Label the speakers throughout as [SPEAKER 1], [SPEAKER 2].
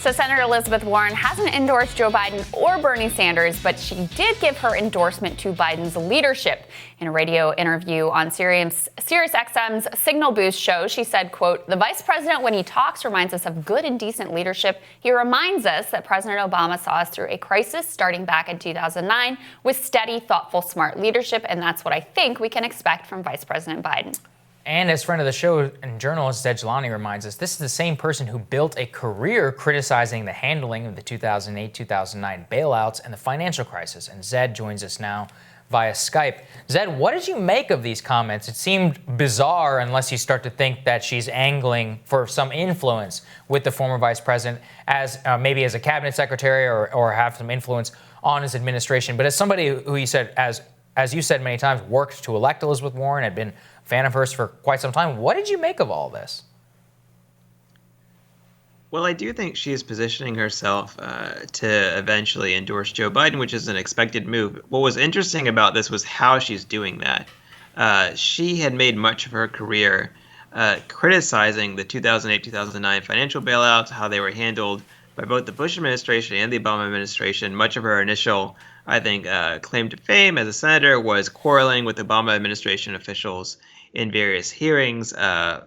[SPEAKER 1] So Senator Elizabeth Warren hasn't endorsed Joe Biden or Bernie Sanders, but she did give her endorsement to Biden's leadership. In a radio interview on SiriusXM's Signal Boost show, she said, quote, "The vice president, when he talks, reminds us of good and decent leadership. He reminds us that President Obama saw us through a crisis starting back in 2009 with steady, thoughtful, smart leadership, and that's what I think we can expect from Vice President Biden."
[SPEAKER 2] And as friend of the show and journalist Zaid Jilani reminds us, this is the same person who built a career criticizing the handling of the 2008-2009 bailouts and the financial crisis. And Zaid joins us now via Skype. Zaid, what did you make of these comments? It seemed bizarre unless you start to think that she's angling for some influence with the former vice president as maybe as a cabinet secretary or have some influence on his administration. But as somebody who you said, as you said many times, worked to elect Elizabeth Warren, had been a fan of hers for quite some time. What did you make of all this?
[SPEAKER 3] Well, I do think she is positioning herself to eventually endorse Joe Biden, which is an expected move. What was interesting about this was how she's doing that. She had made much of her career criticizing the 2008-2009 financial bailouts, how they were handled by both the Bush administration and the Obama administration. Much of her initial, I think, claim to fame as a senator was quarreling with Obama administration officials in various hearings,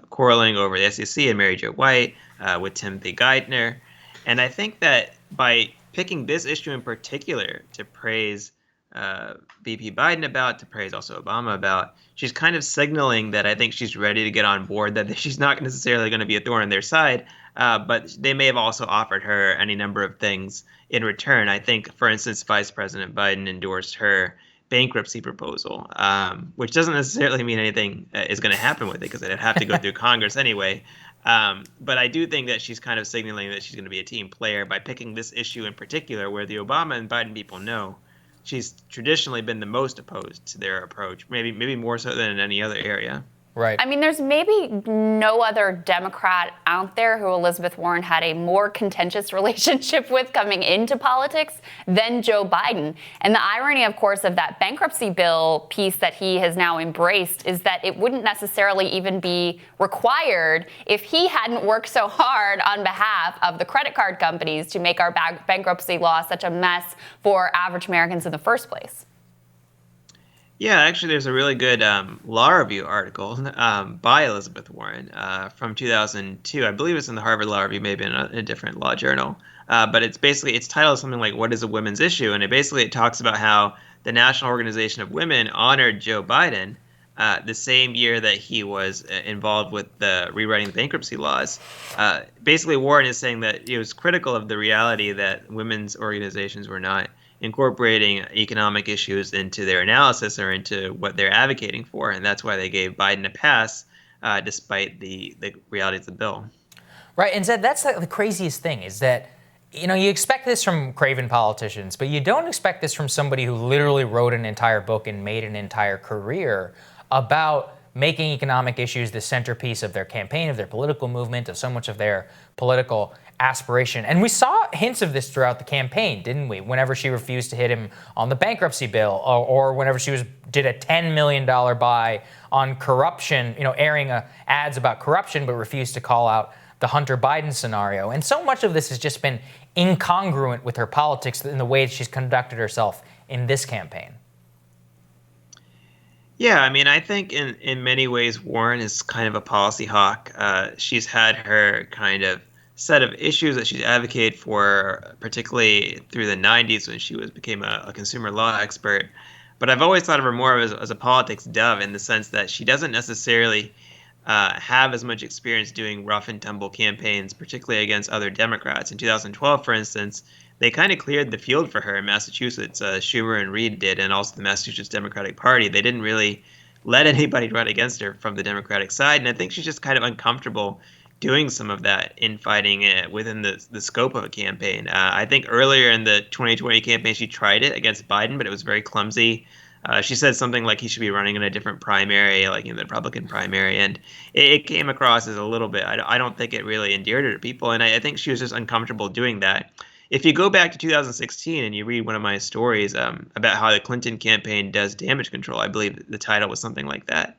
[SPEAKER 3] quarreling over the SEC and Mary Jo White, with Timothy Geithner. And I think that by picking this issue in particular to praise VP Biden about, to praise also Obama about, she's kind of signaling that I think she's ready to get on board, that she's not necessarily going to be a thorn on their side, but they may have also offered her any number of things in return. I think, for instance, Vice President Biden endorsed her bankruptcy proposal, which doesn't necessarily mean anything is going to happen with it because it'd have to go through Congress anyway. But I do think that she's kind of signaling that she's going to be a team player by picking this issue in particular, where the Obama and Biden people know she's traditionally been the most opposed to their approach, maybe more so than in any other area.
[SPEAKER 2] Right.
[SPEAKER 1] I mean, there's maybe no other Democrat out there who Elizabeth Warren had a more contentious relationship with coming into politics than Joe Biden. And the irony, of course, of that bankruptcy bill piece that he has now embraced is that it wouldn't necessarily even be required if he hadn't worked so hard on behalf of the credit card companies to make our bankruptcy law such a mess for average Americans in the first place.
[SPEAKER 3] Yeah, actually, there's a really good law review article by Elizabeth Warren from 2002. I believe it's in the Harvard Law Review, maybe in a different law journal. But it's titled something like "What is a Women's Issue?" And it talks about how the National Organization of Women honored Joe Biden the same year that he was involved with the rewriting the bankruptcy laws. Basically, Warren is saying that it was critical of the reality that women's organizations were not incorporating economic issues into their analysis or into what they're advocating for. And that's why they gave Biden a pass, despite the realities of the bill.
[SPEAKER 2] Right. And Zed, that's the craziest thing is that, you expect this from craven politicians, but you don't expect this from somebody who literally wrote an entire book and made an entire career about making economic issues the centerpiece of their campaign, of their political movement, of so much of their political aspiration. And we saw hints of this throughout the campaign, didn't we? Whenever she refused to hit him on the bankruptcy bill, or whenever she did a $10 million buy on corruption, airing ads about corruption, but refused to call out the Hunter Biden scenario. And so much of this has just been incongruent with her politics in the way she's conducted herself in this campaign.
[SPEAKER 3] Yeah, I mean, I think in many ways, Warren is kind of a policy hawk. She's had her kind of set of issues that she's advocated for, particularly through the 90s when she became a consumer law expert. But I've always thought of her more as a politics dove in the sense that she doesn't necessarily have as much experience doing rough and tumble campaigns, particularly against other Democrats. In 2012, for instance, they kind of cleared the field for her in Massachusetts. Schumer and Reid did, and also the Massachusetts Democratic Party. They didn't really let anybody run against her from the Democratic side. And I think she's just kind of uncomfortable doing some of that infighting within the scope of a campaign. I think earlier in the 2020 campaign, she tried it against Biden, but it was very clumsy. She said something like he should be running in a different primary, like in the Republican primary. And it came across as a little bit, I don't think it really endeared her to people. And I think she was just uncomfortable doing that. If you go back to 2016 and you read one of my stories about how the Clinton campaign does damage control, I believe the title was something like that,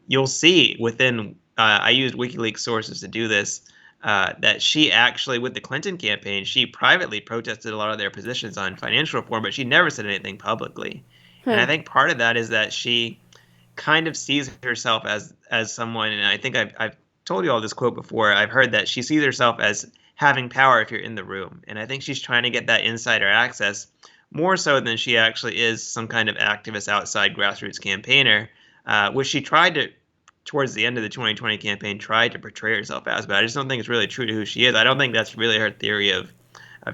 [SPEAKER 3] you'll see within I used WikiLeaks sources to do this. that she actually, with the Clinton campaign, she privately protested a lot of their positions on financial reform, but she never said anything publicly. And I think part of that is that she kind of sees herself as someone, and I think I've told you all this quote before. I've heard that she sees herself as having power if you're in the room, and I think she's trying to get that insider access more so than she actually is some kind of activist outside grassroots campaigner, which she tried to, towards the end of the 2020 campaign, tried to portray herself as, but I just don't think it's really true to who she is. I don't think that's really her theory of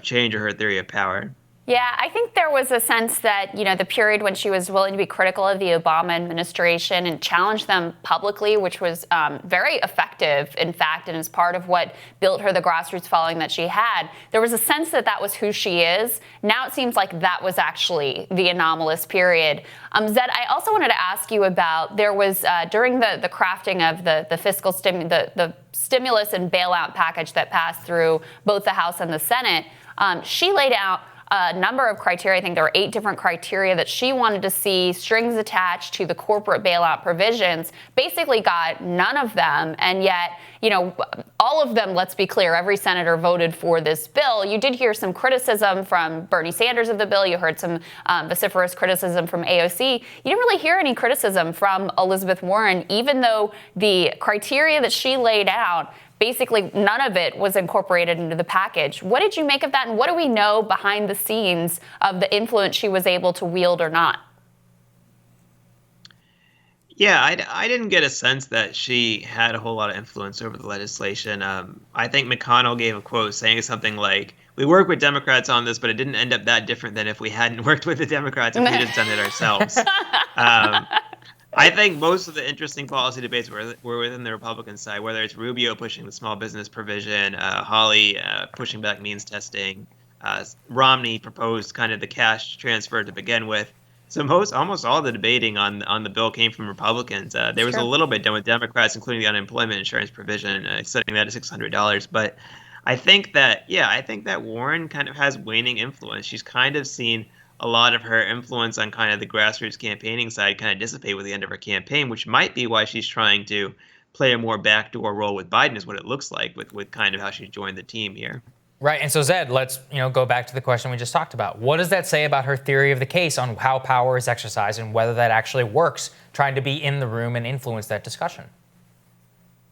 [SPEAKER 3] change or her theory of power.
[SPEAKER 1] Yeah, I think there was a sense that, the period when she was willing to be critical of the Obama administration and challenge them publicly, which was very effective, in fact, and is part of what built her the grassroots following that she had. There was a sense that that was who she is. Now it seems like that was actually the anomalous period. Zaid, I also wanted to ask you about, there was, during the crafting of the fiscal the stimulus and bailout package that passed through both the House and the Senate, she laid out a number of criteria. I think there were 8 different criteria that she wanted to see strings attached to the corporate bailout provisions. Basically got none of them, and yet, all of them, let's be clear, every senator voted for this bill. You did hear some criticism from Bernie Sanders of the bill. You heard some vociferous criticism from AOC. You didn't really hear any criticism from Elizabeth Warren, even though the criteria that she laid out, basically none of it was incorporated into the package. What did you make of that, and what do we know behind the scenes of the influence she was able to wield or not?
[SPEAKER 3] Yeah, I didn't get a sense that she had a whole lot of influence over the legislation. I think McConnell gave a quote saying something like, "We work with Democrats on this, but it didn't end up that different than if we hadn't worked with the Democrats, if we'd just done it ourselves." I think most of the interesting policy debates were within the Republican side, whether it's Rubio pushing the small business provision, Hawley pushing back means testing, Romney proposed kind of the cash transfer to begin with. So almost all the debating on the bill came from Republicans. There was a little bit done with Democrats, including the unemployment insurance provision, setting that at $600. But I think that Warren kind of has waning influence. She's kind of seen a lot of her influence on kind of the grassroots campaigning side kind of dissipate with the end of her campaign, which might be why she's trying to play a more backdoor role with Biden, is what it looks like with kind of how she joined the team here.
[SPEAKER 2] Right. And so, Zaid, let's go back to the question we just talked about. What does that say about her theory of the case on how power is exercised and whether that actually works, trying to be in the room and influence that discussion?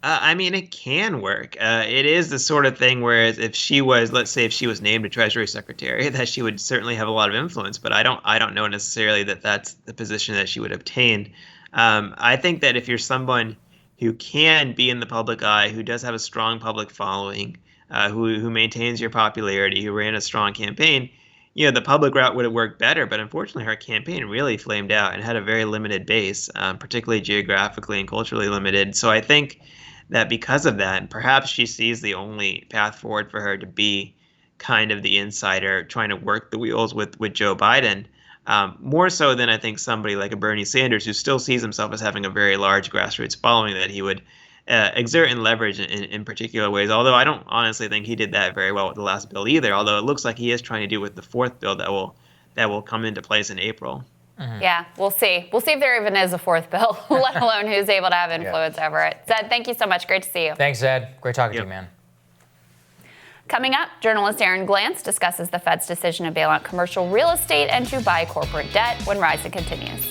[SPEAKER 3] I mean, it can work. It is the sort of thing where if she was, let's say, if she was named a Treasury Secretary, that she would certainly have a lot of influence. But I don't know necessarily that that's the position that she would obtain. I think that if you're someone who can be in the public eye, who does have a strong public following, who maintains your popularity, who ran a strong campaign, the public route would have worked better. But unfortunately, her campaign really flamed out and had a very limited base, particularly geographically and culturally limited. So I think that because of that, perhaps she sees the only path forward for her to be kind of the insider trying to work the wheels with Joe Biden, more so than I think somebody like a Bernie Sanders, who still sees himself as having a very large grassroots following that he would exert and leverage in particular ways. Although I don't honestly think he did that very well with the last bill either, although it looks like he is trying to do with the 4th bill that will come into place in April.
[SPEAKER 1] Mm-hmm. Yeah, we'll see. We'll see if there even is a 4th bill, let alone who's able to have influence over it. Zaid, thank you so much. Great to see you.
[SPEAKER 2] Thanks, Zaid. Great talking to you, man.
[SPEAKER 1] Coming up, journalist Aaron Glantz discusses the Fed's decision to bail out commercial real estate and to buy corporate debt when Rising continues.